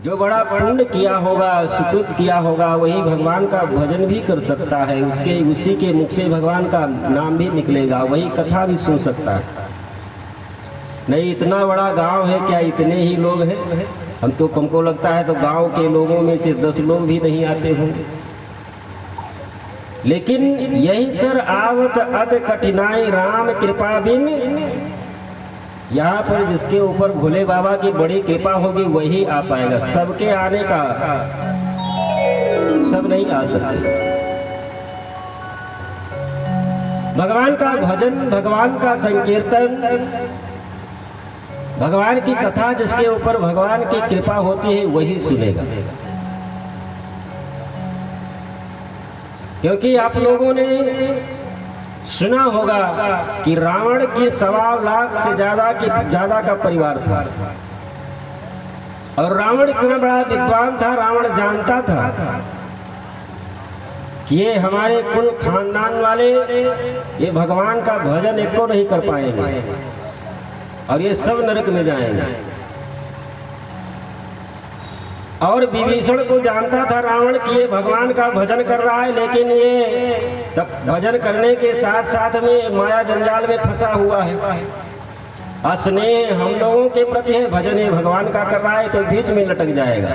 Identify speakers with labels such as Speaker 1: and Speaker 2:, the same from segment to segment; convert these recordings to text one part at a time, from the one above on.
Speaker 1: जो बड़ा पुण्य किया होगा, सुकृत किया होगा, वही भगवान का भजन भी कर सकता है। उसी के मुख से भगवान का नाम भी निकलेगा, वही कथा भी सुन सकता है। नहीं इतना बड़ा गांव है, क्या इतने ही लोग हैं? हमको लगता है तो गांव के लोगों में से 10 लोग भी नहीं आते होंगे। लेकिन यही सर आवत अत कठिनाई राम कृपा बिन, यहाँ पर जिसके ऊपर भोले बाबा की बड़ी कृपा होगी वही आ पाएगा। सबके आने का, सब नहीं आ सकते। भगवान का भजन, भगवान का संकीर्तन, भगवान की कथा जिसके ऊपर भगवान की कृपा होती है वही सुनेगा। क्योंकि आप लोगों ने सुना होगा कि रावण की 1.25 लाख से ज्यादा का परिवार था, और रावण इतना बड़ा विद्वान था। रावण जानता था कि ये हमारे कुल खानदान वाले ये भगवान का भजन एक को नहीं कर पाएंगे और ये सब नरक में जाएंगे। और विभीषण को जानता था रावण कि ये भगवान का भजन कर रहा है, लेकिन ये तब भजन करने के साथ साथ में माया जंजाल में फंसा हुआ है। स्नेह हम लोगों के प्रति है, भजन ये भगवान का कर रहा है तो बीच में लटक जाएगा।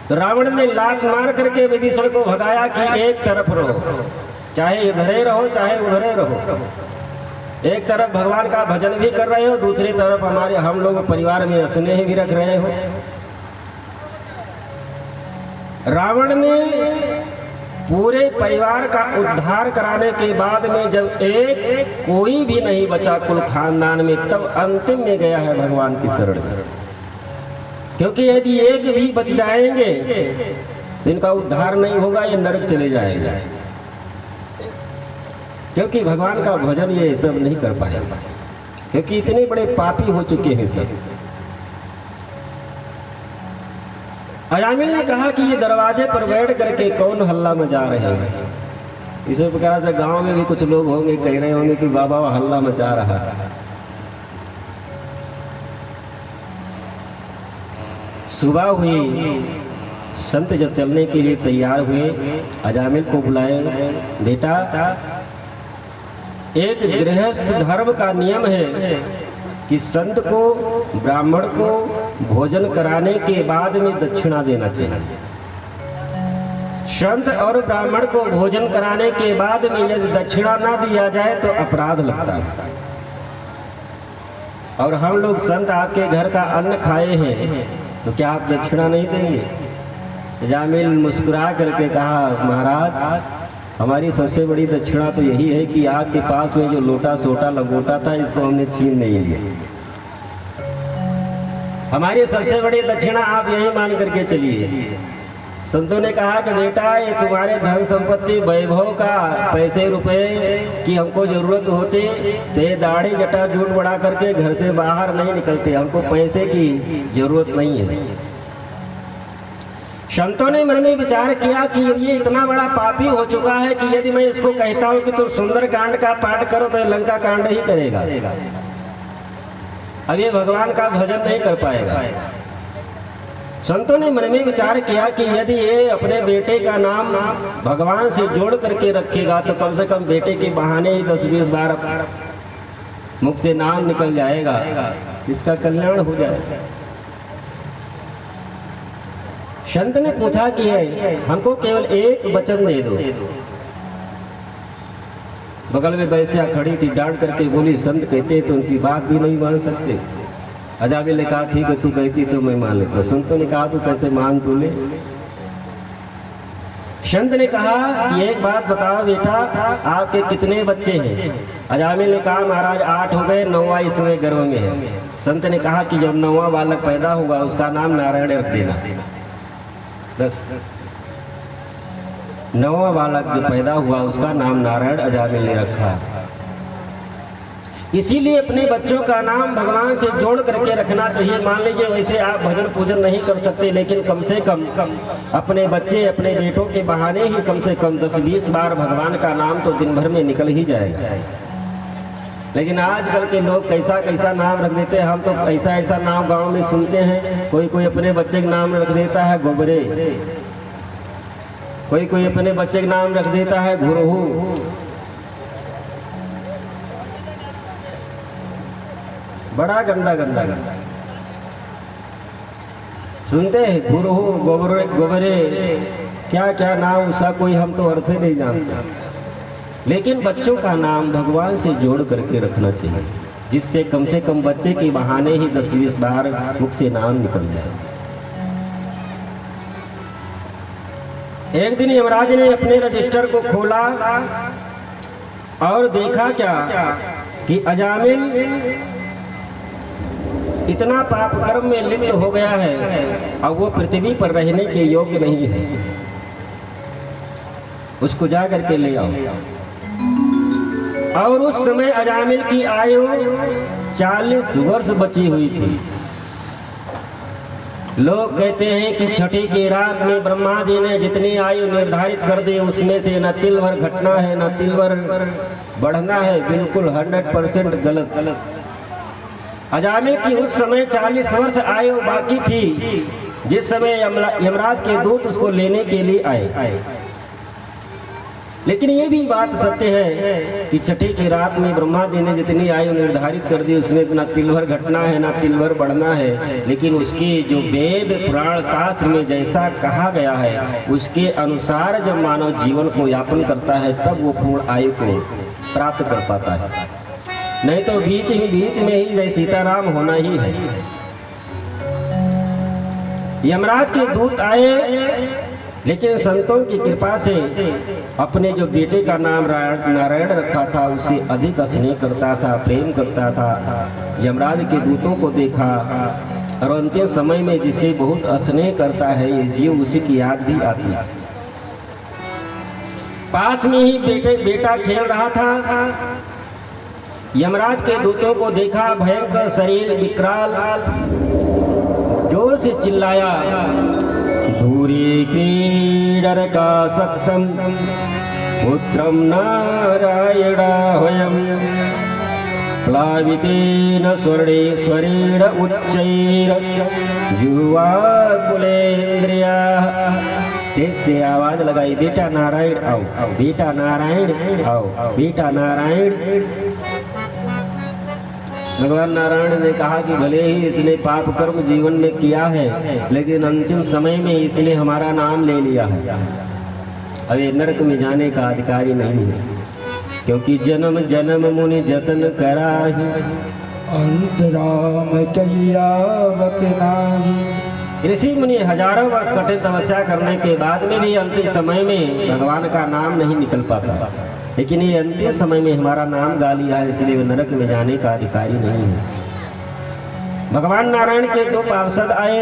Speaker 1: तो रावण ने लात मार करके विभीषण को भगाया कि एक तरफ रहो, चाहे इधरे रहो चाहे उधरे रहो। एक तरफ भगवान का भजन भी कर रहे हो, दूसरी तरफ हम लोग परिवार में स्नेह भी रख रहे हो। रावण ने पूरे परिवार का उद्धार कराने के बाद में जब कोई भी नहीं बचा कुल खानदान में, तब अंतिम में गया है भगवान की शरण में। क्योंकि यदि एक भी बच जाएंगे तो इनका उद्धार नहीं होगा, ये नरक चले जाएगा। क्योंकि भगवान का भजन ये सब नहीं कर पाएगा, क्योंकि इतने बड़े पापी हो चुके हैं सब। अजामिल ने कहा कि ये दरवाजे पर बैठ करके कौन हल्ला मचा रहे हैं। इसी प्रकार से गांव में भी कुछ लोग होंगे, कह रहे होंगे कि बाबा हल्ला मचा रहा है। सुबह हुई, संत जब चलने के लिए तैयार हुए, अजामिल को बुलाए। बेटा, एक गृहस्थ धर्म का नियम है कि संत को, ब्राह्मण को भोजन कराने के बाद में दक्षिणा देना चाहिए। संत और ब्राह्मण को भोजन कराने के बाद में यदि दक्षिणा ना दिया जाए तो अपराध लगता है। और हम लोग संत आपके घर का अन्न खाए हैं तो क्या आप दक्षिणा नहीं देंगे? जामिल मुस्कुरा करके कहा, महाराज, हमारी सबसे बड़ी दक्षिणा तो यही है कि आपके पास में जो लोटा सोटा लंगोटा था इसको हमने छीन नहीं लिया। हमारी सबसे बड़ी दक्षिणा आप यही मान करके चलिए। संतों ने कहा कि बेटा, ये तुम्हारे धन संपत्ति वैभव का, पैसे रुपए की हमको जरूरत होती तो ये दाढ़ी जटा जूट बढ़ा करके घर से बाहर नहीं निकलते। हमको पैसे की जरूरत नहीं है। संतों ने मन में विचार किया कि ये इतना बड़ा पापी हो चुका है कि यदि मैं इसको कहता हूं कि तुम सुंदर कांड का पाठ करो तो लंका कांड ही करेगा। अब ये भगवान का भजन नहीं कर पाएगा। संतों ने मन में विचार किया कि यदि ये अपने बेटे का नाम भगवान से जोड़ करके रखेगा तो कम से कम बेटे के बहाने ही 10-20 बार मुख से नाम निकल जाएगा, इसका कल्याण हो जाएगा। संत ने पूछा कि हमको केवल एक वचन दे दो। बगल में वैश्या खड़ी थी, डांट करके बोली, संत कहते तो उनकी बात भी नहीं मान सकते। अजामिल ने कहा, ठीक है, तू कहती तो मैं मान लेता। संतों ने कहा, तू कैसे मान तू ले? संत ने कहा कि एक बात बताओ बेटा, आपके कितने बच्चे हैं? अजामिल ने कहा, महाराज 8 हो गए, 9वां इस समय गर्भ में है। संत ने कहा कि जब 9वां बालक पैदा होगा उसका नाम नारायण रख देना। 9वां बालक जो पैदा हुआ उसका नाम नारायण अजामिल ने रखा। इसीलिए अपने बच्चों का नाम भगवान से जोड़ करके रखना चाहिए। मान लीजिए वैसे आप भजन पूजन नहीं कर सकते, लेकिन कम से कम अपने बच्चे, अपने बेटों के बहाने ही कम से कम 10-20 बार भगवान का नाम तो दिन भर में निकल ही जाएगा। लेकिन आजकल के लोग कैसा कैसा नाम रख देते हैं। हम तो ऐसा ऐसा नाम गांव में सुनते हैं। कोई कोई अपने बच्चे का नाम रख देता है गोबरे, कोई कोई अपने बच्चे का नाम रख देता है गुरहू। बड़ा गंदा गंदा गंदा सुनते हैं, गुरहू, गोबरे गोबरे, क्या क्या नाम उसका कोई हम तो अर्थ ही नहीं जानते। लेकिन बच्चों का नाम भगवान से जोड़ करके रखना चाहिए, जिससे कम से कम बच्चे के बहाने ही 10-20 बार मुख से नाम निकल जाए। एक दिन यमराज ने अपने रजिस्टर को खोला और देखा क्या कि अजामिल इतना पाप कर्म में लिप्त हो गया है और वो पृथ्वी पर रहने के योग्य नहीं है। उसको जा करके ले आओ। और उस समय अजामिल की आयु 40 वर्ष बची हुई थी। लोग कहते हैं कि छठी की रात में ब्रह्मा जी ने जितनी आयु निर्धारित कर दी उसमें से न तिल भर घटना है न तिल भर बढ़ना है। बिल्कुल 100% गलत। अजामिल की उस समय 40 वर्ष आयु बाकी थी जिस समय यमराज के दूत उसको लेने के लिए आए। लेकिन ये भी बात सत्य है कि छठी की रात में ब्रह्मा जी ने जितनी आयु निर्धारित कर दी उसमें न तिल भर घटना है न तिल भर बढ़ना है। लेकिन उसके जो वेद पुराण शास्त्र में जैसा कहा गया है उसके अनुसार जब मानव जीवन को यापन करता है तब वो पूर्ण आयु को प्राप्त कर पाता है। नहीं तो बीच में ही जय सीताराम होना ही है। यमराज के दूत आए, लेकिन संतों की कृपा से अपने जो बेटे का नाम नारायण रखा था उससे अधिक स्नेह करता था, प्रेम करता था। यमराज के दूतों को देखा और अंतिम समय में जिसे बहुत स्नेह करता है ये जीव उसी की याद भी आती है। पास में ही बेटा खेल रहा था। यमराज के दूतों को देखा, भयंकर शरीर विकराल, जोर से चिल्लाया, धूरी क्रीडर का सख्तम पुत्रम नारायणाह्वयम् प्लावितेन स्वर्णेन उच्चैर जुवाकुलेन्द्रियाः। तेज से आवाज लगाई, बेटा नारायण आओ, बेटा नारायण आओ, बेटा नारायण। भगवान नारायण ने कहा कि भले ही इसने पाप कर्म जीवन में किया है लेकिन अंतिम समय में इसने हमारा नाम ले लिया है। अब ये नरक में जाने का अधिकारी नहीं है, क्योंकि जन्म जन्म मुनि जतन कराही अंतराम कहियावत नाही। ऋषि मुनि हजारों वर्ष कठिन तपस्या करने के बाद में भी अंतिम समय में भगवान का नाम नहीं निकल पाता। लेकिन ये अंतिम समय में हमारा नाम गा लिया है, इसलिए वे नरक में जाने का अधिकारी नहीं है। भगवान नारायण के दो पार्षद आए,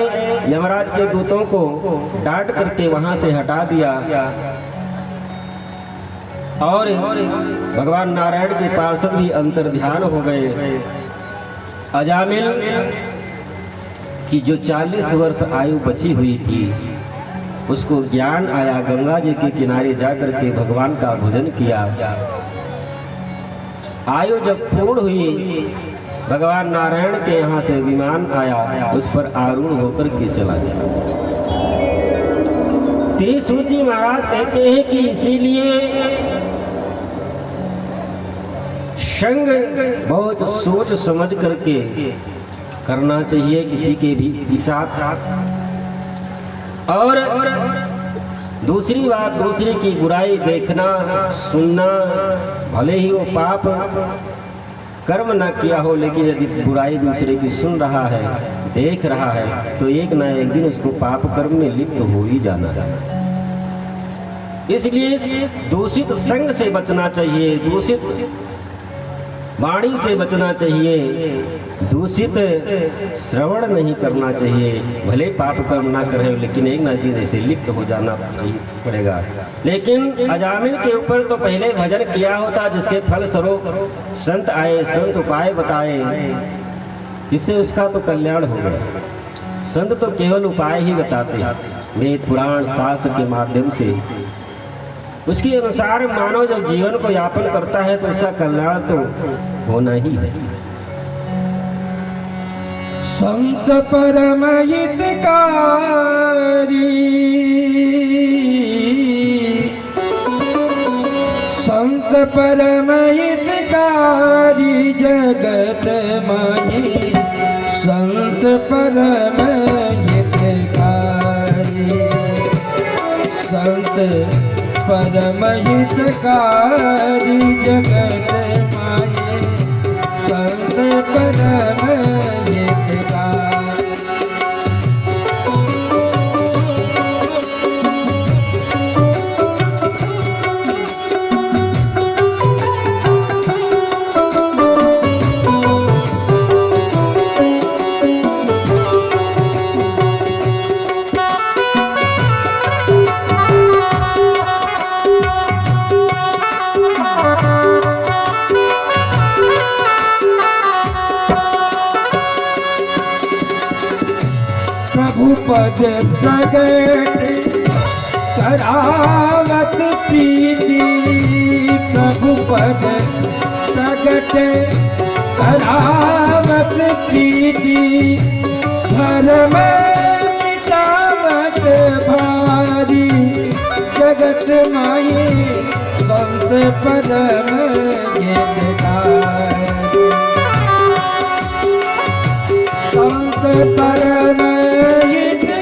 Speaker 1: यमराज के दूतों को डांट करके वहां से हटा दिया और भगवान नारायण के पार्षद भी अंतर्ध्यान हो गए। अजामिल की जो 40 वर्ष आयु बची हुई थी उसको ज्ञान आया, गंगा जी के किनारे जाकर के भगवान का भोजन किया। आयु जब पूर्ण हुई भगवान नारायण के यहाँ से विमान आया, उस पर आरूढ़ होकर के चला गया। श्री सूजी महाराज कहते हैं कि इसीलिए संग बहुत सोच समझ करके करना चाहिए किसी के भी साथ। और दूसरी बात, दूसरे की बुराई देखना सुनना, भले ही वो पाप कर्म न किया हो लेकिन यदि बुराई दूसरे की सुन रहा है, देख रहा है, तो एक न एक दिन उसको पाप कर्म में लिप्त हो ही जाना है। इसलिए दूषित संग से बचना चाहिए, दूषित वाणी से बचना चाहिए, दूषित श्रवण नहीं करना चाहिए। भले पाप कर्म ना करे लेकिन एक न एक दिन ऐसे लिप्त हो जाना पड़ेगा। लेकिन अजामिल के ऊपर तो पहले भजन किया होता जिसके फल स्वरूप संत आए, संत उपाय बताए, जिससे उसका तो कल्याण हो गया। संत तो केवल उपाय ही बताते हैं, वेद पुराण शास्त्र के माध्यम से उसके अनुसार मानव जब जीवन को यापन करता है तो उसका कल्याण तो होना ही है।
Speaker 2: संत परम हितकारी, संत परम हितकारी जगत माही, संत परम हितकारी, संत परम हितकारी जगत माही, संत परम हितकारी। प्रभु पद प्रगट करावत प्रीति, प्रभु पद प्रगट करावत प्रीति, धर्म मिटावत भारी जगत माही, संत परम हितकारी, संत परम हितकारी,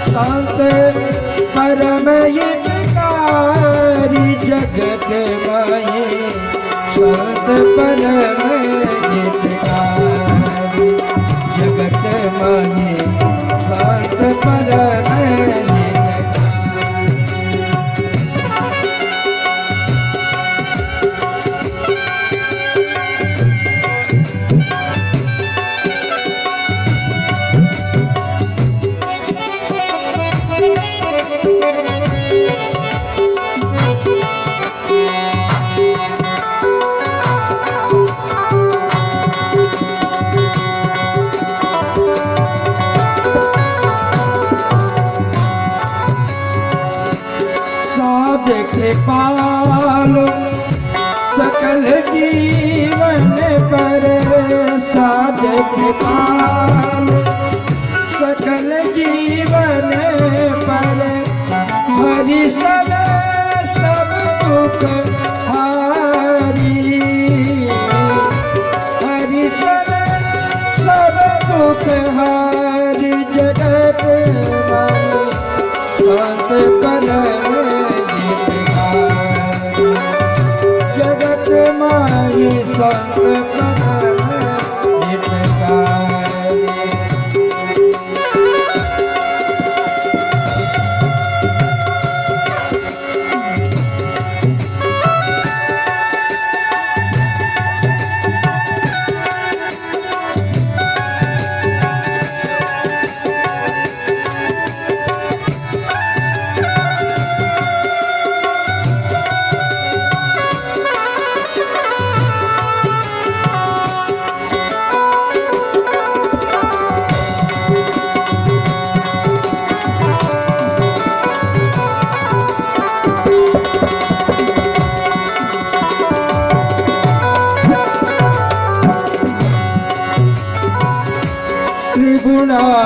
Speaker 2: संत परम हितकारी जगत माही, संत परम हितकारी जगत माही, संत परम कृपालो सकल जीवन पर, साध कृपालो सकल जीवन पर, हरि सन सब दुख हारी, हरि सन सब दुख हारी जगत माही, संत परम जगत माही, संत परम हितकारी।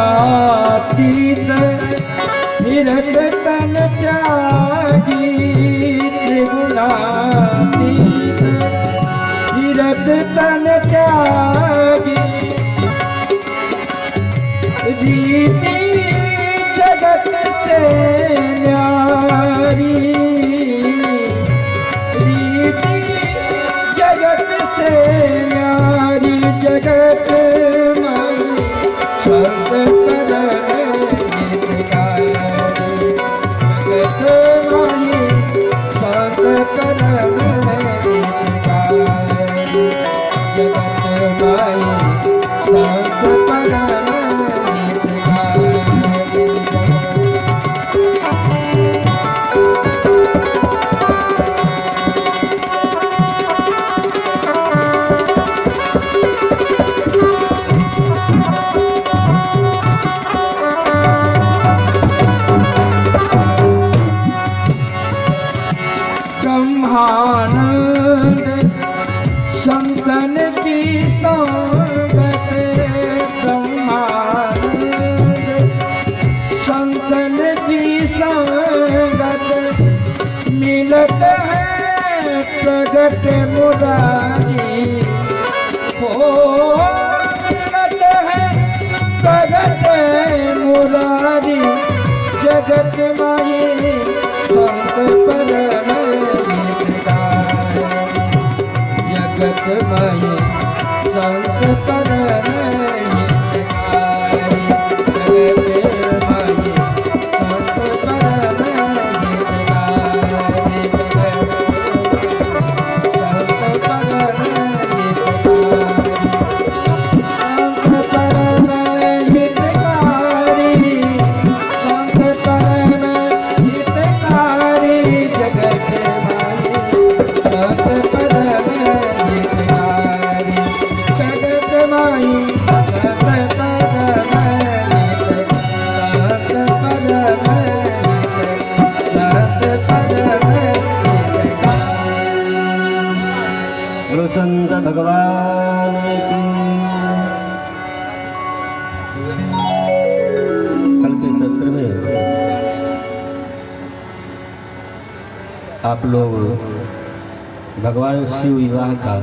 Speaker 2: त्रिगुणातीत निरत तन त्यागी, त्रिगुणातीत निरत तन त्यागी, रीति जगत से न्यारी, रीति जगत से न्यारी जगत माही, संत परम हितकारी जगत माही, संत परम हितकारी जगत माही, संत परम भगत मुरारी जगत माही संत परम हितकारी जगत माही संत परम हितकारी जगत माही संत परम हितकारी संत परम
Speaker 1: बोलो संत भगवान की। कल के सत्र में आप लोग भगवान शिव विवाह का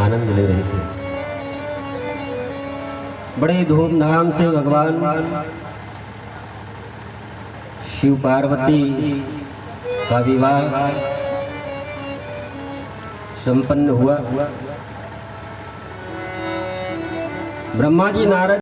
Speaker 1: आनंद ले रहे थे। बड़े धूमधाम से भगवान शिव पार्वती का विवाह संपन्न हुआ। ब्रह्मा जी नारद